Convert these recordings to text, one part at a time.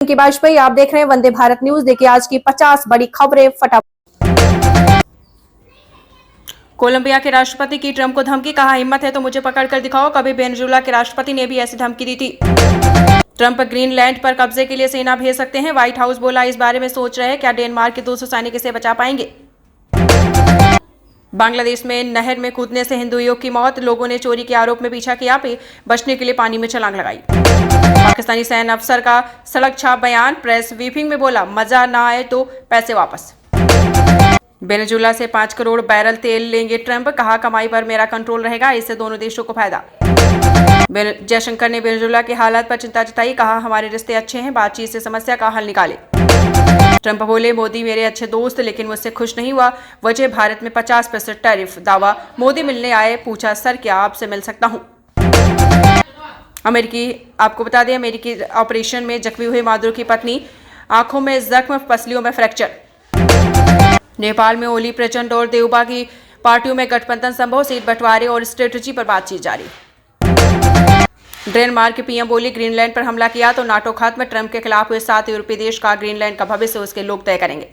की वाजपेयी। आप देख रहे हैं वंदे भारत न्यूज। देखिए आज की 50 बड़ी खबरें फटाफट। कोलंबिया के राष्ट्रपति की ट्रंप को धमकी, कहा हिम्मत है तो मुझे पकड़कर दिखाओ। कभी वेनेजुएला के राष्ट्रपति ने भी ऐसी धमकी दी थी। ट्रंप ग्रीनलैंड पर कब्जे के लिए सेना भेज सकते हैं। व्हाइट हाउस बोला इस बारे में सोच रहे हैं, क्या डेनमार्क के 200 सैनिक इसे बचा पाएंगे। बांग्लादेश में नहर में कूदने से हिंदू युवक की मौत, लोगों ने चोरी के आरोप में पीछा किया, बचने के लिए पानी में छलांग लगाई। पाकिस्तानी सैन्य अफसर का सड़क छाप बयान, प्रेस ब्रीफिंग में बोला मजा ना आए तो पैसे वापस। वेनेजुएला से 5 करोड़ बैरल तेल लेंगे ट्रंप, कहा कमाई पर मेरा कंट्रोल रहेगा, इससे दोनों देशों को फायदा। जयशंकर ने वेनेजुएला के हालात पर चिंता जताई, कहा हमारे रिश्ते अच्छे हैं, बातचीत से समस्या का हल निकाले। ट्रंप बोले मोदी मेरे अच्छे दोस्त लेकिन मुझसे खुश नहीं हुआ, वजह भारत में 50% टैरिफ। दावा मोदी मिलने आए, पूछा सर क्या आपसे मिल सकता हूं। आपको बता दें अमेरिकी ऑपरेशन में जख्मी हुए माधुर की पत्नी, आंखों में जख्म, पसलियों में फ्रैक्चर। नेपाल में ओली, प्रचंड और देवबा की पार्टियों में गठबंधन संभव, सीट बंटवारे और स्ट्रेटजी पर बातचीत जारी। डेनमार्क के पीएम बोली ग्रीनलैंड पर हमला किया तो नाटो खत्म, ट्रंप के खिलाफ हुए 7 यूरोपीय देश का ग्रीनलैंड का भविष्य उसके लोग तय करेंगे।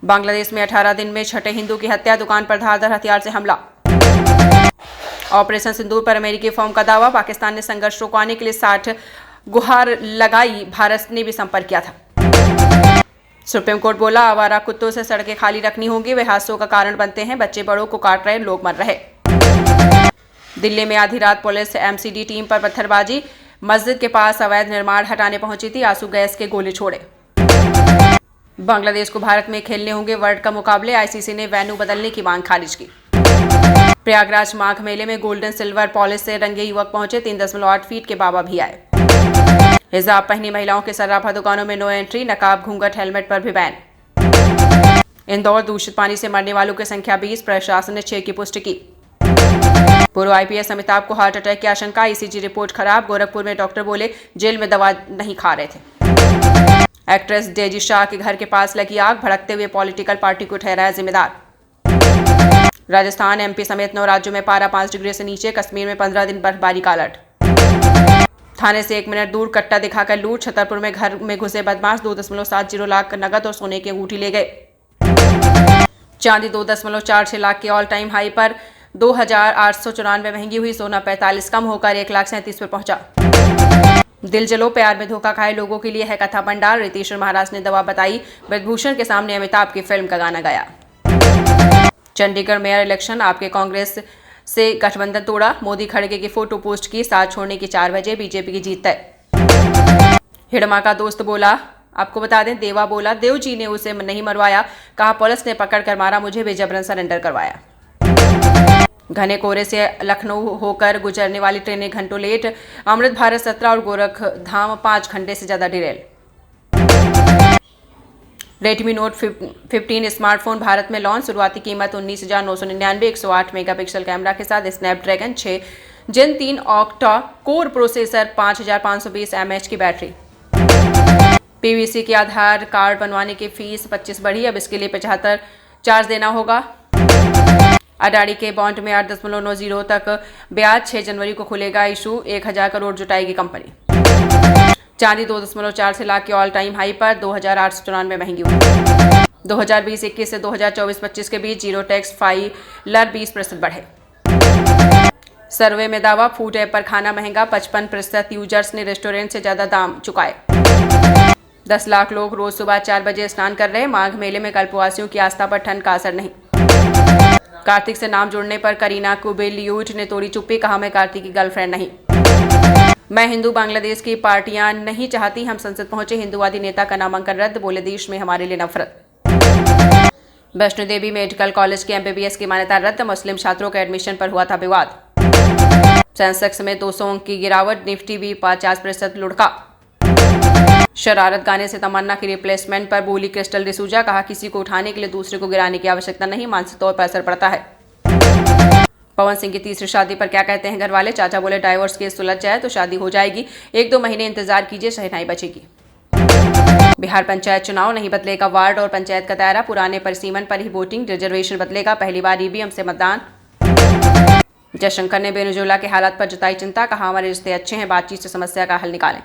बांग्लादेश में 18 दिन में छठे हिंदू की हत्या, दुकान पर धारदार हथियार से हमला। ऑपरेशन सिंदूर पर अमेरिकी फर्म का दावा, पाकिस्तान ने संघर्ष रुकवाने के लिए 60 गुहार लगाई, भारत ने भी संपर्क किया था। सुप्रीम कोर्ट बोला आवारा कुत्तों से सड़कें खाली रखनी होंगी, वे हादसों का कारण बनते हैं, बच्चे बड़ों को काट रहे, लोग मर रहे। दिल्ली में आधी रात पुलिस एमसीडी टीम पर पत्थरबाजी, मस्जिद के पास अवैध निर्माण हटाने पहुंची थी, आंसू गैस के गोले छोड़े। बांग्लादेश को भारत में खेलने होंगे वर्ल्ड कप मुकाबले, आईसीसी ने वेन्यू बदलने की मांग खारिज की। प्रयागराज माघ मेले में गोल्डन सिल्वर पॉलिश से रंगे युवक पहुंचे, 3.8 फीट के बाबा भी आए। हिजाब पहनी महिलाओं के सराफा दुकानों में नो एंट्री, नकाब, घूंघट, हेलमेट पर भी बैन। इंदौर दूषित पानी से मरने वालों की संख्या 20, प्रशासन ने 6 की पुष्टि की। पूर्व आईपीएस अमिताभ को हार्ट अटैक की आशंका, ईसीजी रिपोर्ट खराब, गोरखपुर में डॉक्टर बोले जेल में दवा नहीं खा रहे थे। एक्ट्रेस डेजी शाह के घर के पास लगी आग, भड़कते हुए पॉलिटिकल पार्टी को ठहराया जिम्मेदार। राजस्थान, एमपी समेत 9 राज्यों में पारा 5 डिग्री से नीचे, कश्मीर में 15 दिन बर्फबारी का अलर्ट। थाने से 1 मिनट दूर कट्टा दिखाकर लूट, छतरपुर में घर में घुसे बदमाश, 2.70 लाख नगद और सोने की अंगूठी ले गए। चांदी 2.46 लाख के ऑल टाइम हाई पर, 2894 महंगी हुई, सोना 45 कम होकर 1,37,000 पर पहुंचा। दिल जलो, प्यार में धोखा खाए लोगों के लिए है कथा भंडार, रितेश्वर महाराज ने दवा बताई, ब्रजभूषण के सामने अमिताभ की फिल्म का गाना गाया। चंडीगढ़ मेयर इलेक्शन, आपके कांग्रेस से गठबंधन तोड़ा, मोदी खड़गे की फोटो पोस्ट की, साथ छोड़ने की 4 बजे, बीजेपी की जीत तय। हिडमा का दोस्त बोला, आपको बता दें देवा बोला देव जी ने उसे नहीं मरवाया, कहा पुलिस ने पकड़ कर मारा, मुझे भी जबरन सरेंडर करवाया। घने कोहरे से लखनऊ होकर गुजरने वाली ट्रेनें घंटों लेट, अमृत भारत 17 और गोरखधाम 5 घंटे से ज्यादा Daryl. Redmi note 15 smartphone Bharat में लॉन्च, शुरुआती कीमत 19,999, 108 मेगापिक्सल कैमरा के साथ स्नैपड्रैगन 6 जेन 3 ऑक्टा कोर प्रोसेसर, 5520 mAh की बैटरी। पीवीसी के आधार कार्ड बनवाने की फीस 25 बढ़ी, अब इसके लिए 75 चार्ज देना होगा। अडानी के बॉन्ड में 8.90 तक ब्याज, 6 जनवरी को खुलेगा इशू, 1000 करोड़ जुटाएगी कंपनी। चांदी 2.4 लाख के ऑल टाइम हाई पर, 2894 महंगी हुई। 2020-21 से 2024-25 के बीच जीरो टैक्स फाइलर 20% बढ़े। सर्वे में दावा, फूड ऐप पर खाना महंगा, 55% यूजर्स ने रेस्टोरेंट से ज्यादा दाम चुकाए। 10 लाख लोग रोज सुबह 4 बजे स्नान कर रहे, माघ मेले में कल्पवासियों की आस्था पर ठंड का असर नहीं। कार्तिक से नाम जुड़ने पर करीना कुबेलियूट ने तोड़ी चुप्पी, कहा मैं कार्तिक की गर्लफ्रेंड नहीं। मैं हिंदू बांग्लादेश की पार्टियां नहीं चाहती, हम संसद पहुंचे, हिंदुवादी नेता का नामांकन रद्द, बोले देश में हमारे लिए नफरत। वैष्णो देवी मेडिकल कॉलेज के एमबीबीएस की मान्यता रद्द, मुस्लिम छात्रों के एडमिशन पर हुआ था विवाद। सेंसेक्स में 200 अंक की गिरावट, निफ्टी भी 50% लुढ़का। शरारत गाने से तमन्ना की रिप्लेसमेंट पर बोली क्रिस्टल डिसूजा, कहा किसी को उठाने के लिए दूसरे को गिराने की आवश्यकता नहीं, मानसिक तौर पर असर पड़ता है। पवन सिंह की तीसरी शादी पर क्या कहते हैं घर वाले, चाचा बोले डाइवोर्स केस सुलझ जाए तो शादी हो जाएगी, 1-2 महीने इंतजार कीजिए, शहनाई बचेगी। बिहार पंचायत चुनाव, नहीं बदलेगा वार्ड और पंचायत का दायरा, पुराने परिसीमन पर ही वोटिंग, रिजर्वेशन बदलेगा, पहली बार ईवीएम से मतदान। जयशंकर ने वेनेजुएला के हालात पर जताई चिंता, कहा हमारे रिश्ते अच्छे हैं, बातचीत से समस्या का हल निकालें।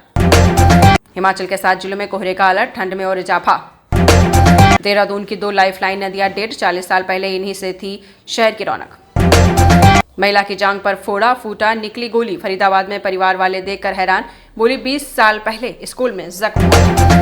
हिमाचल के 7 जिलों में कोहरे का अलर्ट, ठंड में और इजाफा। देहरादून की 2 लाइफलाइन नदियां डेड, 40 साल पहले इन्हीं से थी शहर की रौनक। महिला की जांघ पर फोड़ा फूटा, निकली गोली। फरीदाबाद में परिवार वाले देखकर हैरान, बोली 20 साल पहले स्कूल में जख्म हुआ।